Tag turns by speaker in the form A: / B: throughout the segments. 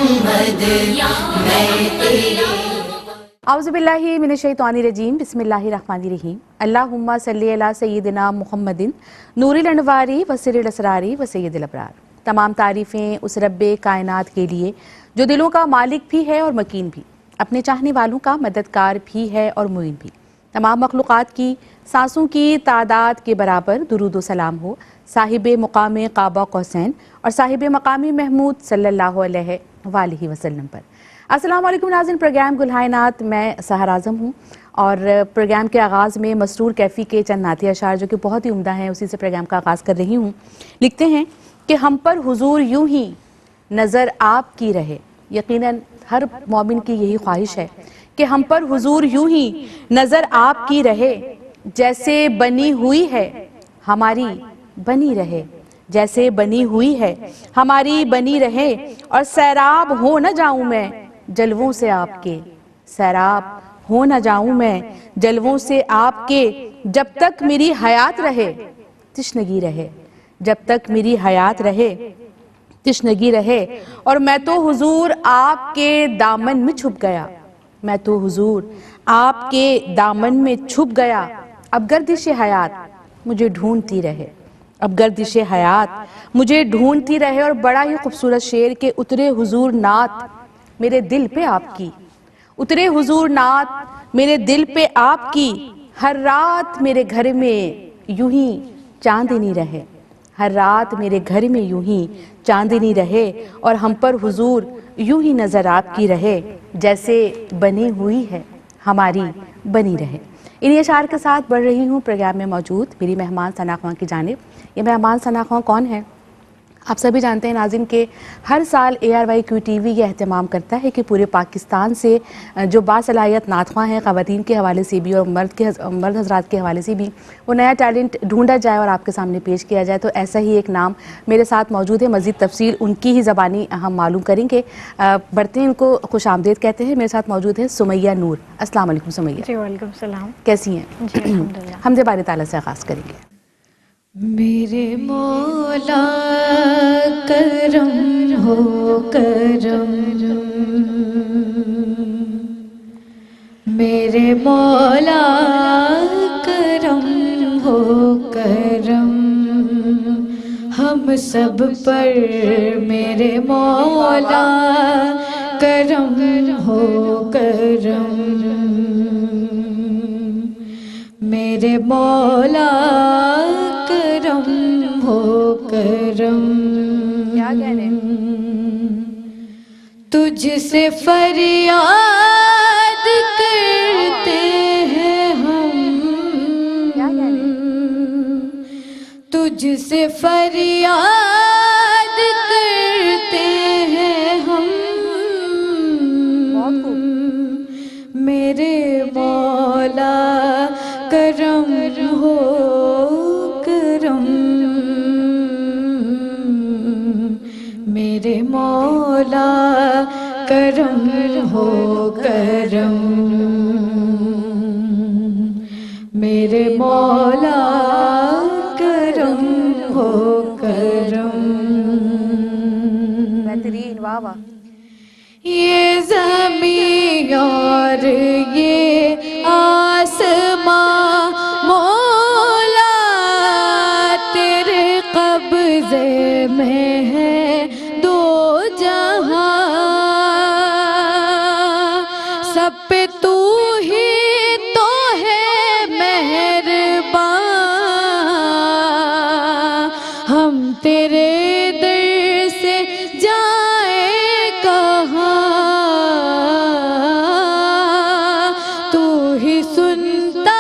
A: मोहम्मद मैं तेरे।
B: औज़ुबिल्लाहि मिनश्शैतानिर्रजीम बिस्मिल्लाहिर्रहमानिर्रहीम। अल्लाहुम्मा सल्ली अला सय्यिदिना मुहम्मदिन नूरिल अनवारी व सिर्रिल असरारी व सय्यिदिल अबरार। तमाम तारीफ़ें उस रब्बे कायनात के लिए जो दिलों का मालिक भी है और मकीन भी, अपने चाहने वालों का मददगार भी है और मुईन भी। तमाम मखलूक़ात की सांसों की तादाद के बराबर दुरूद व सलाम हो साहिब मुकाम काबा कौसैन और साहिब मकामी महमूद सल्लल्लाहु अलैहि वसल्लम पर। अस्सलाम वालेकुम नाज़रीन, प्रोग्राम गुलहायनात मैं सहर आज़म हूँ और प्रोग्राम के आगाज़ में मसरूर कैफ़ी के चंद नाती अशार जो कि बहुत ही उम्दा हैं, उसी से प्रोग्राम का आगाज़ कर रही हूँ। लिखते हैं कि हम पर हुजूर यूं ही नज़र आपकी रहे। यकीनन हर मोमिन की यही ख्वाहिश है कि हम पर हुजूर यूं ही नज़र आपकी रहे, जैसे बनी हुई है हमारी बनी रहे, जैसे बनी हुई है हमारी बनी रहे। और सैराब हो न जाऊं मैं जलवों से आपके, सैराब हो न जाऊं मैं जलवों से आपके। जब तक मेरी हयात रहे तिश्नगी रहे, जब तक मेरी हयात रहे तिश्नगी रहे। और मैं तो हुजूर आपके दामन में छुप गया, मैं तो हुजूर आपके दामन में छुप गया। अब गर्दिश हयात मुझे ढूंढती रहे, अब गर्दिश हयात मुझे ढूंढती रहे। और बड़ा ही खूबसूरत शेर के उतरे हुजूर नात मेरे दिल पे आपकी, उतरे हुजूर नात मेरे दिल पे आपकी। हर रात मेरे घर में यूं ही चांदनी रहे, हर रात मेरे घर में यूं ही चांदनी रहे। और हम पर हुजूर यूं ही नज़र आपकी रहे, जैसे बनी हुई है हमारी बनी रहे। इन्हीं अशार के साथ बढ़ रही हूँ प्रोग्राम में मौजूद मेरी मेहमान सना ख्वां की जानिब। ये मेहमान सना ख्वां कौन है? आप सभी जानते हैं नाज़रीन के हर साल ARYQ TV ये एहतमाम करता है कि पूरे पाकिस्तान से जो बासलाहियत नातख़्वां हैं, ख़वातीन के हवाले से भी और मर्द हज़रात के हवाले से भी, वो नया टैलेंट ढूंढा जाए और आपके सामने पेश किया जाए। तो ऐसा ही एक नाम मेरे साथ मौजूद है। मज़ीद तफसील उनकी ही ज़बानी हम मालूम करेंगे। बढ़ते हैं, उनको खुश आमदीद कहते हैं। मेरे साथ मौजूद है सुमैया नूर। अस्सलाम वालेकुम सुमैया।
C: जी वालेकुम सलाम।
B: कैसी हैं?
C: जी अल्हम्दुलिल्लाह।
B: हमदे बारी ताला से आगाज़ करेंगे।
C: मेरे मौला करम हो करम, मेरे मौला करम हो करम, हम सब पर मेरे मौला करम हो करम, मेरे मौला करम हो करम।
B: क्या कह रहे हैं?
C: तुझसे फरियाद करते हैं हम,
B: क्या कह रहे हैं?
C: तुझसे फरियाद करते हैं हम,
B: बहुत खूब।
C: मेरे मौला करम हो करम, मेरे मौला करम हो करम, मेरे मौला करम हो करम।
B: बेहतरीन, वाह वाह।
C: ये ज़मीं और ये आसमां मौला तेरे कब्ज़े में है, दो जहां सब पे तू ही तो है मेहरबान। हम तेरे दर से जाए कहाँ, तू ही सुनता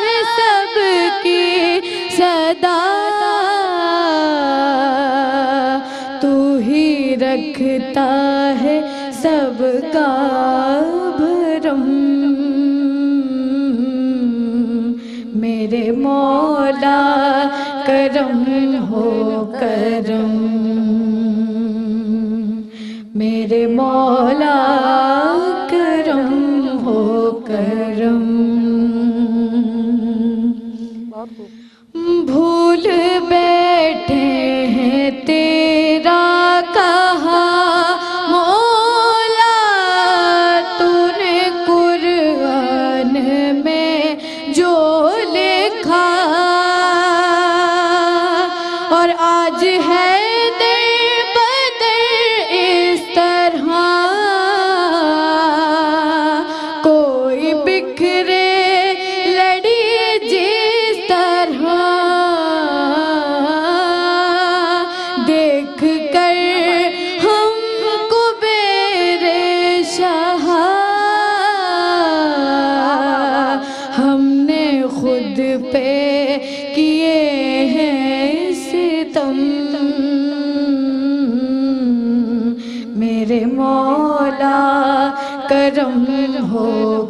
C: है सबकी सदा, तू ही रखता है सबका भरम, मेरे मौला करम हो करम, मेरे मौला करम हो करम।
B: बहुत खूब।
C: भूल बैठे हैं तेरा कहा मौला, पे किए हैं सितम, मेरे मौला करम हो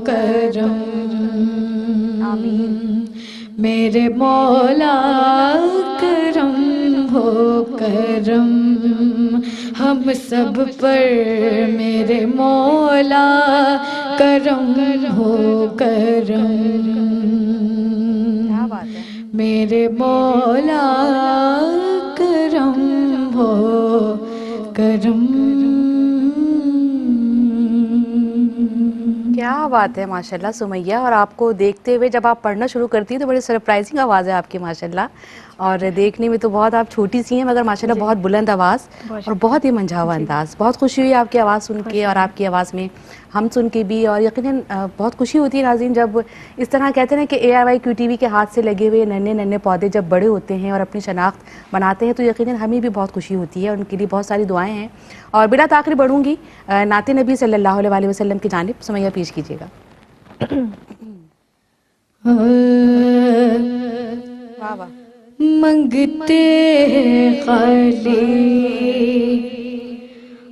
C: करम, मेरे मौला करम हो करम, हम सब पर मेरे मौला करम हो करम,
B: क्या बात है।
C: मेरे मौला करम हो करम।
B: क्या बात है माशाल्लाह सुमैया। और आपको देखते हुए जब आप पढ़ना शुरू करती हैं तो बड़ी सरप्राइजिंग आवाज़ है आपकी माशाल्लाह, और देखने में तो बहुत आप छोटी सी हैं मगर माशाल्लाह बहुत बुलंद आवाज़ और बहुत ही मंझावा अंदाज। बहुत खुशी हुई आपकी आवाज़ सुन के और आपकी आवाज़ में हम सुन के भी, और यकीनन बहुत खुशी होती है नाज़रीन जब इस तरह कहते हैं कि AIYQTV के हाथ से लगे हुए नन्हे नन्हे पौधे जब बड़े होते हैं और अपनी शनाख्त बनाते हैं तो यकीनन हमें भी बहुत खुशी होती है। उनके लिए बहुत सारी दुआएं हैं। और बिला ताख़िर बढ़ूंगी नाते नबी सल्लल्लाहु अलैहि वसल्लम की जानिब सुमैया पेश कीजिएगा। वाह वाह।
C: मंगते हैं खाली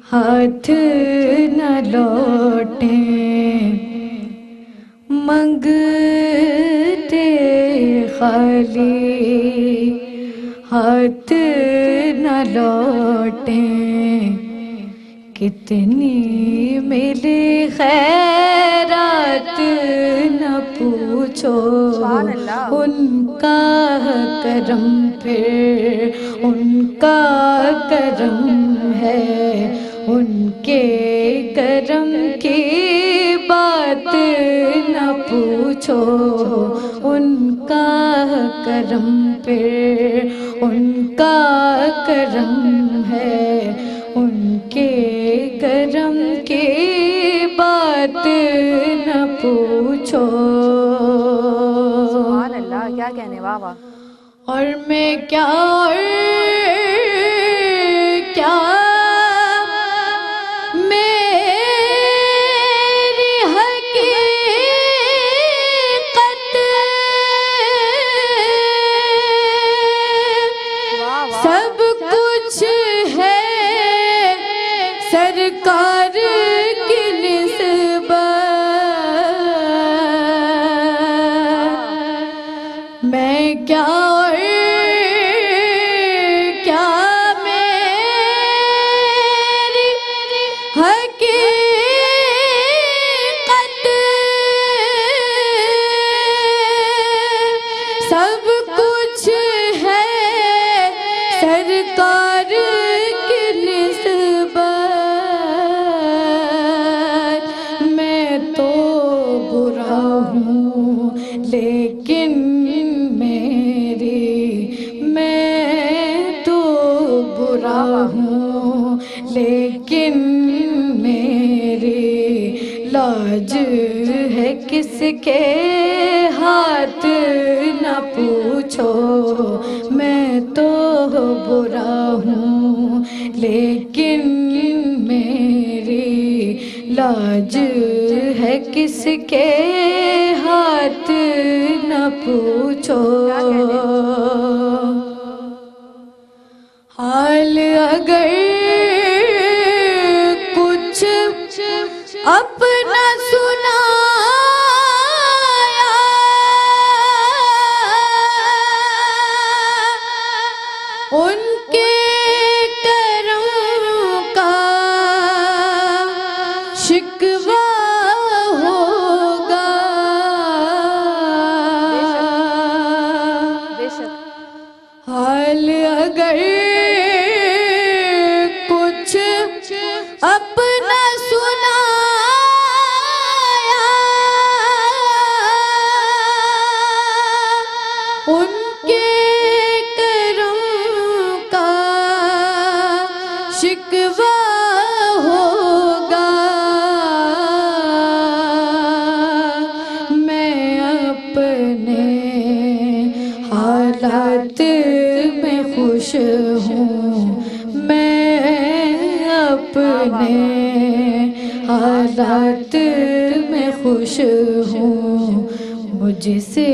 C: हाथ न लौटे, मंगते खाली हाथ न लौटे, कितनी मिली खैरात न पूछो, उनका करम फिर उनका करम है, उनके करम की बात न पूछो, उनका करम फिर उनका करम है, उनके करम की बात न पूछो।
B: सुभान अल्लाह, क्या कहने। वाह वाह।
C: और मैं क्या मेरी हकीकत सब कुछ है सरकार की निस्बत, मैं क्या सब कुछ है सरकार की निस्बत, मैं तो बुरा हूँ लेकिन मैं तो बुरा हूँ लेकिन मेरी लाज है किसके हाथ न पूछो, मैं तो बुरा हूँ लेकिन मेरी लाज है किसके हाथ न पूछो। हाल अगर कुछ अपना सुनाया, उनके करम का शिकवा होगा, हाल अगर कुछ अपना सुनाया, उनके करम का शिकवा होगा, मैं अपने हालात में खुश हूँ, मैं अपने हालात में खुश हूँ, मुझसे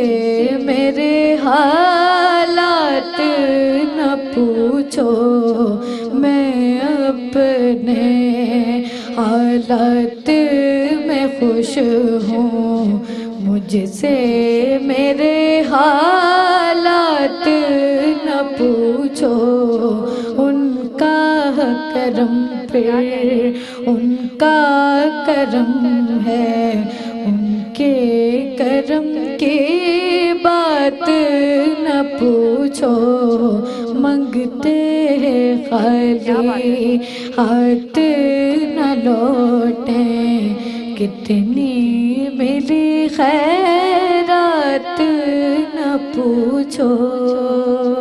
C: मेरे हालात न पूछो, मैं अपने हालात में खुश हूँ। मुझसे मेरे हालात न पूछो, उनका करम फिर उनका करम है, उनके करम की बात न पूछो। मंगते हैं खाली हाथ न लौटे, कितनी मिली खैरात न पूछो।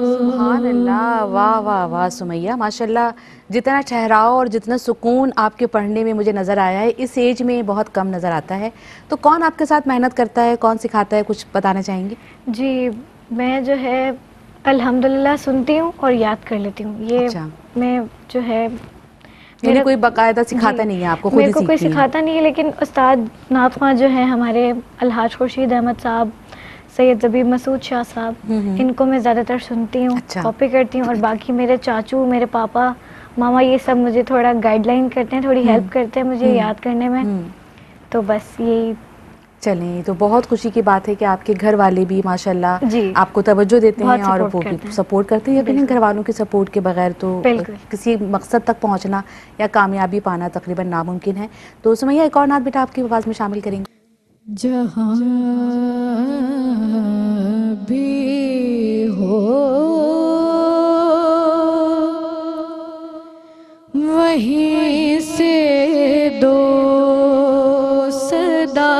B: सुभान अल्लाह, वाह वाह वाह सुमैया, माशाल्लाह। जितना ठहराव और जितना सुकून आपके पढ़ने में मुझे नज़र आया है, इस एज में बहुत कम नज़र आता है। तो कौन आपके साथ मेहनत करता है, कौन सिखाता है, कुछ बताना चाहेंगी?
D: जी, मैं जो है अल्हम्दुलिल्लाह सुनती हूँ और याद कर लेती हूँ। ये
B: अच्छा।
D: मैं जो है
B: यानी कोई बाकायदा सिखाता
D: जी,
B: नहीं है आपको, खुद
D: मेरे
B: ही
D: को कोई
B: सीखती हैं?
D: सिखाता नहीं है, लेकिन उस्ताद नात ख़्वां जो है हमारे अलहाज खुर्शीद अहमद साहब, सैयद ज़बीब मसूद शाह साहब, इनको मैं ज़्यादातर सुनती हूँ,
B: अच्छा।
D: कॉपी करती हूँ। और बाकी मेरे चाचू, मेरे पापा, मामा, ये सब मुझे थोड़ा गाइडलाइन करते हैं, थोड़ी हेल्प करते हैं मुझे याद करने में। तो बस यही।
B: चलें, तो बहुत खुशी की बात है कि आपके घर वाले भी माशाल्लाह
D: जी,
B: आपको तवज्जो देते
D: बहुत
B: हैं और
D: सपोर्ट
B: वो भी
D: करते हैं।
B: सपोर्ट करते हैं। यकीनन घर वालों के सपोर्ट के बगैर तो
D: बिल्कुल।
B: किसी मकसद तक पहुंचना या कामयाबी पाना तकरीबन नामुमकिन है। तो सुमैया, एक और नात बेटा आपकी आवाज़ में शामिल करेंगे।
C: जहाँ भी हो वहीं से दो सदा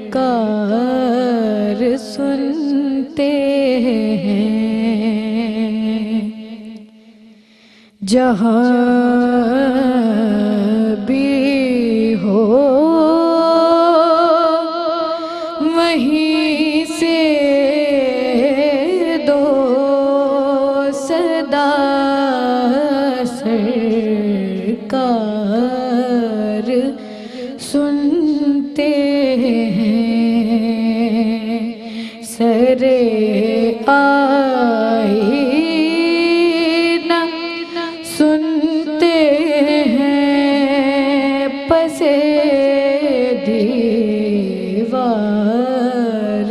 C: सरकार सुनते हैं। जहाँ भी हो वहीं से दो सदा सरकार सुनते हैं। सरे आईना सुनते हैं, पसे दीवार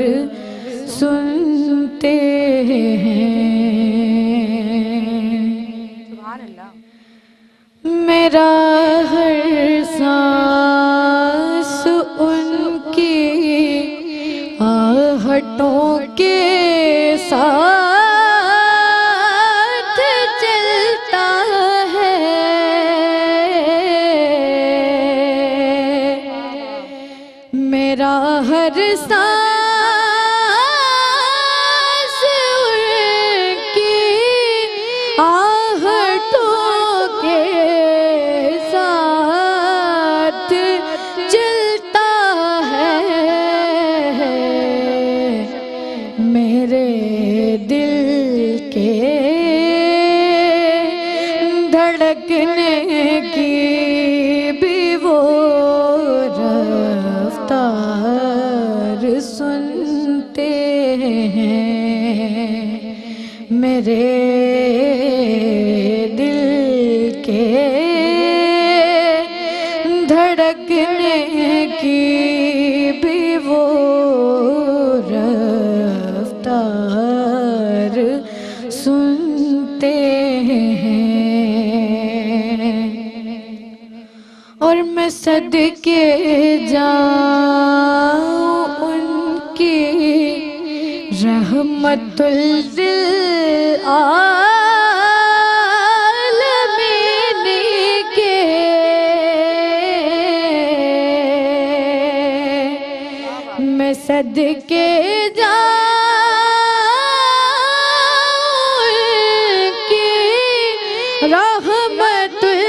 C: सुनते हैं। मेरा हर सांस उनकी आहटों के साथ चलता है। मेरा हर सांस उनकी आहटों के साथ चलता है। मेरे दिल के धड़कने की भी वो रफ्तार सुनते हैं। मेरे दिल के धड़कने की भी वो रफ्तार सुनते हैं। और मैं सदके जाऊं उनकी रहमतुल लिल आलमीन के। मैं सदके जाऊं उनकी रहमतुल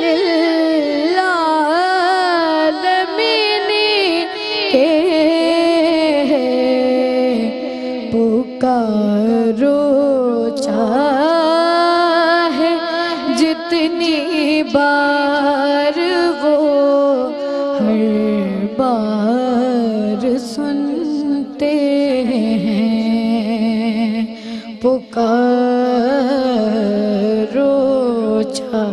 C: लिल आलमीन के। पुकारो चाहे जितनी बार वो हर बार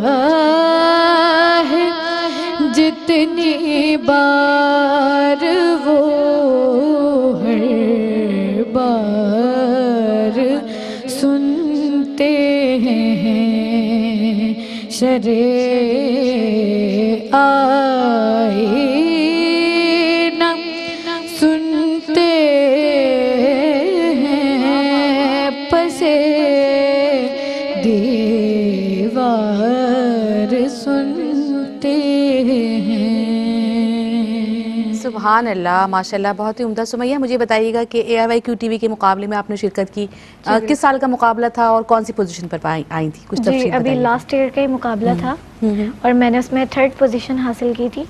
C: है जितनी बार वो हर बार सुनते हैं शरे आईना सुनते हैं पसे दीवार सुनते हैं।
B: सुभान अल्लाह, माशाल्लाह, बहुत ही उम्दा। सुमैया, मुझे बताइएगा कि AIYQ TV के मुकाबले में आपने शिरकत की, किस साल का मुकाबला था और कौन सी पोजीशन पर आई थी? कुछ
D: जी,
B: तफसील
D: अभी
B: बताइए।
D: लास्ट ईयर का ही मुकाबला था और मैंने उसमें 3rd पोजीशन हासिल की थी।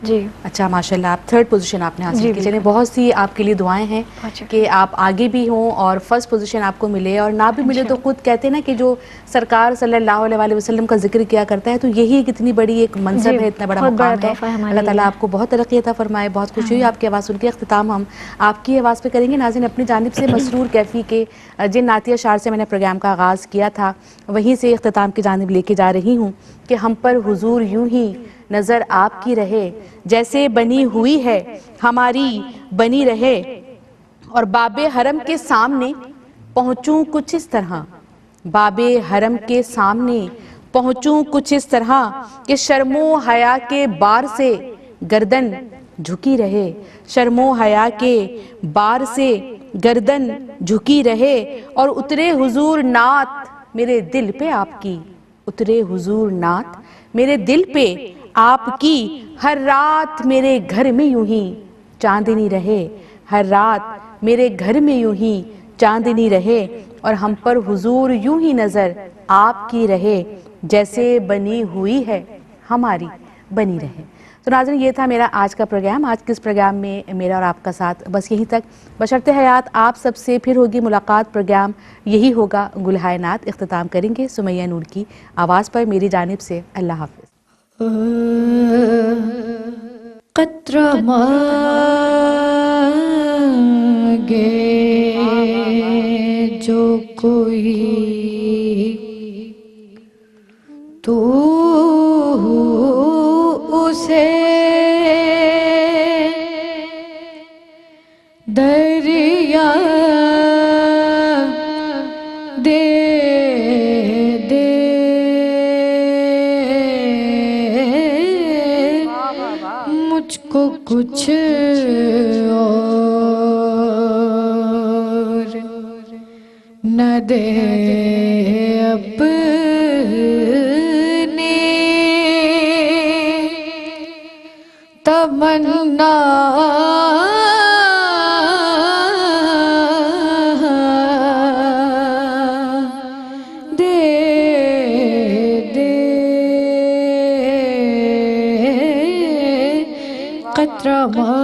D: जी
B: अच्छा, माशाल्लाह, आप 3rd पोजीशन आपने हासिल
D: जी,
B: की। चलिए, बहुत सी आपके लिए दुआएं हैं
D: अच्छा।
B: कि आप आगे भी हों और फर्स्ट पोजीशन आपको मिले, और ना भी मिले तो खुद कहते हैं ना कि जो सरकार सल्लल्लाहु अलैहि वसल्लम का जिक्र किया करता है, तो यही एक इतनी बड़ी एक मंसब
D: जी,
B: है, इतना बड़ा
D: बहुत बड़ा
B: मुकाम है।
D: तोहफा है हमारे
B: अल्लाह ताला
D: लिए।
B: आपको बहुत तरक्की अता फरमाए। बहुत खुशी हुई आपकी आवाज़ सुन के। अख्तिताम हम आपकी आवाज़ पे करेंगे। नाज़रीन, अपनी जानिब से मसरूर कैफ़ी के जिन नातिया शार से मैंने प्रोग्राम का आगाज़ किया था, वहीं से अख्तिताम की जानिब लेके जा रही हूँ कि हम पर हुजूर यूं ही नज़र आपकी रहे, जैसे बनी हुई है हमारी बनी रहे, और बाबे हरम के सामने पहुँचूं कुछ इस तरह, बाबे हरम के सामने पहुँचूं कुछ इस तरह कि शर्मो हया के बार से गर्दन झुकी रहे, शर्मो हया के बार से गर्दन झुकी रहे, और उतरे हुजूर नात मेरे दिल पे आपकी, उतरे हुजूर नात मेरे दिल पे आपकी, हर रात मेरे घर में यूं ही चांदनी रहे, हर रात मेरे घर में यूं ही चांदनी रहे, और हम पर हुजूर यूं ही नजर आपकी रहे, जैसे बनी हुई है हमारी बनी रहे। तो नाज़रीन, ये था मेरा आज का प्रोग्राम। आज के इस प्रोग्राम में मेरा और आपका साथ बस यहीं तक। बशर्ते हयात आप सबसे फिर होगी मुलाकात। प्रोग्राम यही होगा गुलहाय नात। इख्तिताम करेंगे सुमैया नूर की आवाज़ पर। मेरी जानिब से अल्लाह हाफ़िज़।
C: कतरा मांगे जो कोई तू उसे दरिया दे दे, मुझको कुछ और न दे अपनी तमन्ना दे दे, कतरा मांगे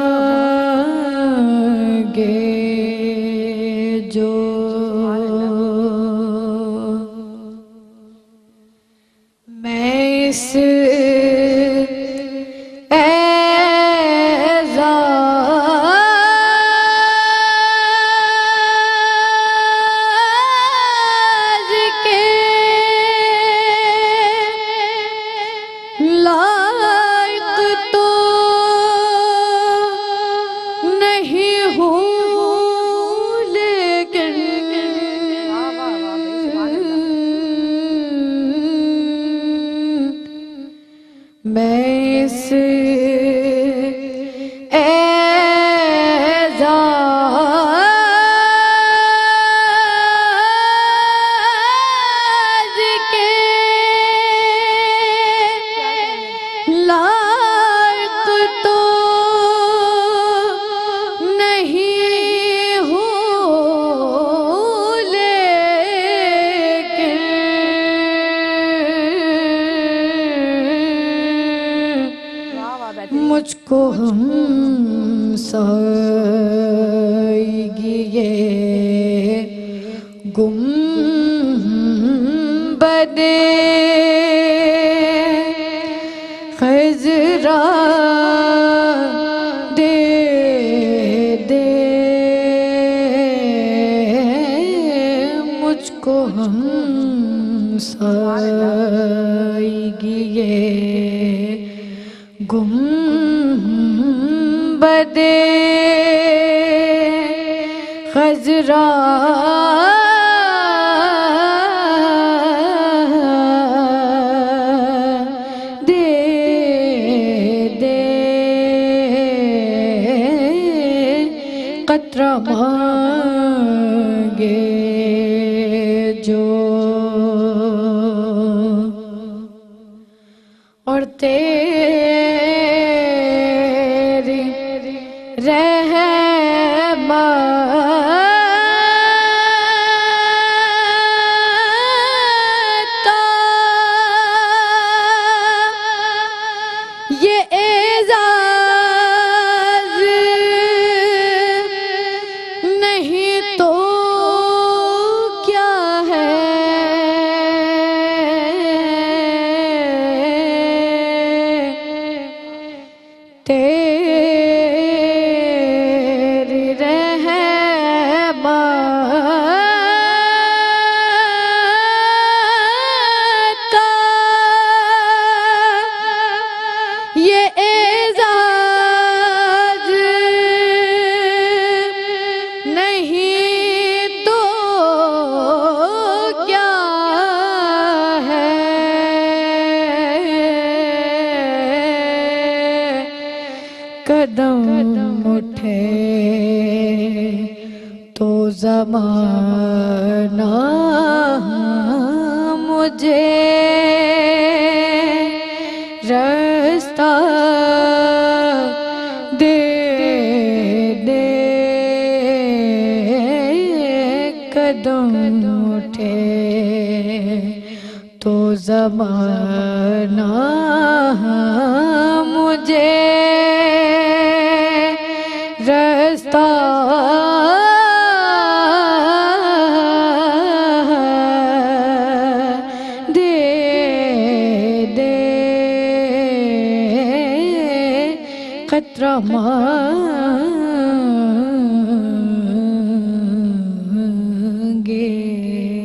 C: जो मैं इस एज़ाज़ के लायक तो नहीं हूँ, लेकिन मैं इस एज़ाज़ के लायक तो नहीं हूँ, लेकिन मुझको हम सहेगी ये गुंबदे खज़रा दे दे, मुझको हम गुंबदे खजरा दे दे कतरा मांगे जो और तेरी रहमत ये एजाज नहीं तो क्या है तेरी रहमत का ये एजाज नहीं तो क्या है कदम उठे तो ज़माना मुझे रास्ता दे दे कदम उठे तो ज़माना मुझे रास्ता दे दे खतरा मांगे